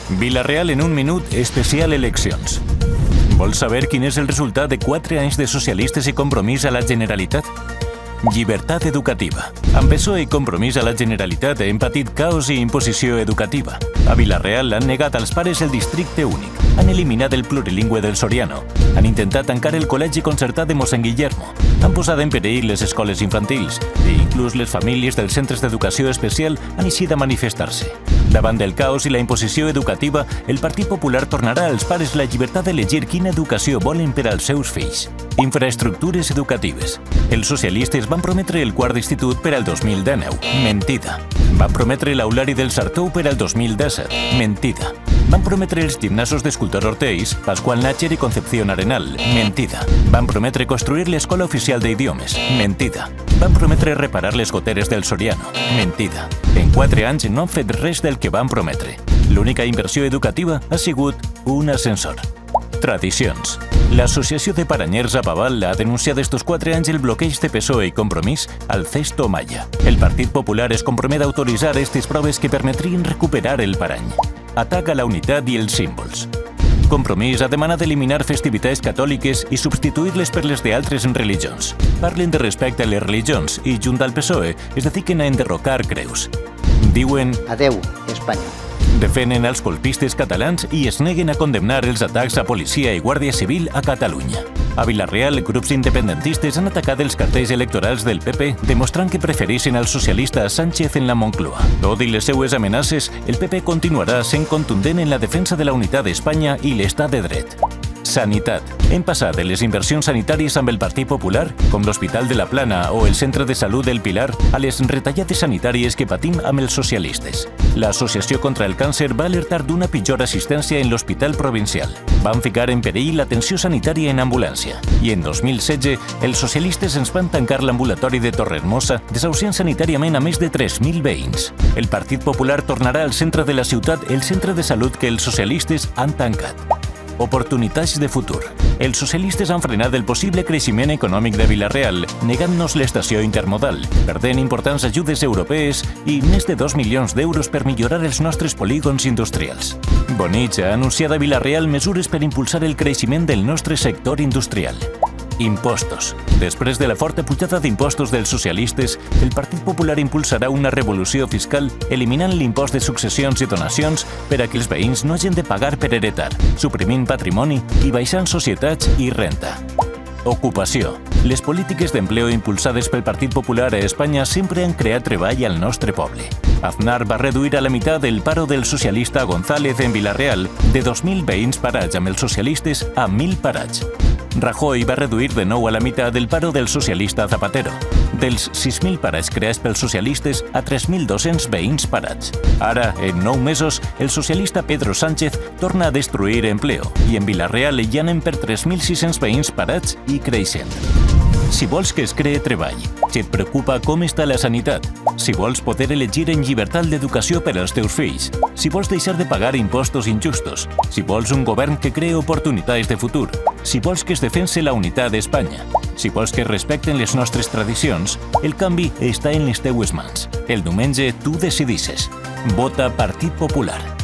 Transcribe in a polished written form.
Vila-real en un minut, especial eleccions. Vols saber quin és el resultat de 4 anys de socialistes i Compromís a la Generalitat? Llibertat educativa. Amb PSOE i Compromís a la Generalitat hem patit caos i imposició educativa. A Vila-real han negat als pares el districte únic, han eliminat el plurilingüe del Soriano, han intentat tancar el col·legi concertat de Mossèn Guillermo, han posat en perill les escoles infantils i inclús les famílies dels centres d'educació especial han eixit a manifestar-se. Davant del caos i la imposició educativa, el Partit Popular tornarà als pares la llibertat d'elegir quina educació volen per als seus fills. Infraestructures educatives. Els socialistes van prometre el quart d'institut per al 2019. Mentida. Van prometre l'aulari del Sartou per al 2017. Mentida. Van prometre els gimnasos d'Escultor Ortells, Pasqual Nácher i Concepción Arenal. Mentida. Van prometre construir l'Escola Oficial d'Idiomes. Mentida. Van prometre reparar les goteres del Soriano. Mentida. En 4 anys no han fet res del que van prometre. L'única inversió educativa ha sigut un ascensor. Tradicions. L'Associació de Paranyers a Paval ha denunciat estos 4 anys el bloqueig de PSOE i Compromís al Cesto Maya. El Partit Popular es compromet a autoritzar aquestes proves que permetrien recuperar el parany. Ataca la unitat i els símbols. Compromís ha demanat eliminar festivitats catòliques i substituir-les per les d'altres religions. Parlen de respecte a les religions i, junt al PSOE, es dediquen a enderrocar creus. Diuen adeu, Espanya. Defenen els colpistes catalans i es neguen a condemnar els atacs a policia i guàrdia civil a Catalunya. A Vila-real, grups independentistes han atacat els cartells electorals del PP, demostrant que prefereixen al socialista Sánchez en la Moncloa. Tot i les seues amenaces, el PP continuarà sent contundent en la defensa de la unitat d'Espanya i l'estat de dret. Sanitat. Hem passat de les inversions sanitàries amb el Partit Popular, com l'Hospital de la Plana o el Centre de Salut del Pilar, a les retallades sanitàries que patim amb els socialistes. L'Associació contra el Càncer va alertar d'una pitjor assistència en l'Hospital Provincial. Van ficar en perill l'atenció sanitària en ambulància. I en 2016, els socialistes ens van tancar l'ambulatori de Torrehermosa, desahuciant sanitàriament a més de 3.000 veïns. El Partit Popular tornarà al centre de la ciutat el centre de salut que els socialistes han tancat. Oportunitats de futur. Els socialistes han frenat el possible creixement econòmic de Vila-real, negant-nos l'estació intermodal, perdent importants ajudes europees i més de 2 milions d'euros per millorar els nostres polígons industrials. Bonich ha anunciat a Vila-real mesures per impulsar el creixement del nostre sector industrial. Impostos. Després de la forta pujada d'impostos dels socialistes, el Partit Popular impulsarà una revolució fiscal eliminant l'impost de successions i donacions per a que els veïns no hagin de pagar per heretar, suprimint patrimoni i baixant societats i renta. Ocupació. Les polítiques d'empleo impulsades pel Partit Popular a Espanya sempre han creat treball al nostre poble. Aznar va reduir a la meitat el paro del socialista González en Vila-real de 2.000 veïns parats amb els socialistes a 1.000 parats. Rajoy va reduir de nou a la meitat el paro del socialista Zapatero, dels 6.000 parats creats pels socialistes a 3.200 veïns parats. Ara, en 9 mesos, el socialista Pedro Sánchez torna a destruir empleo i en Vila-real hi anem per 3.600 veïns parats i creixent. Si vols que es cree treball, si et preocupa com està la sanitat, si vols poder elegir en llibertat l'educació per als teus fills, si vols deixar de pagar impostos injustos, si vols un govern que cree oportunitats de futur, si vols que es defense la unitat d'Espanya, si vols que es respecten les nostres tradicions, el canvi està en les teues mans. El diumenge tu decidisses. Vota Partit Popular.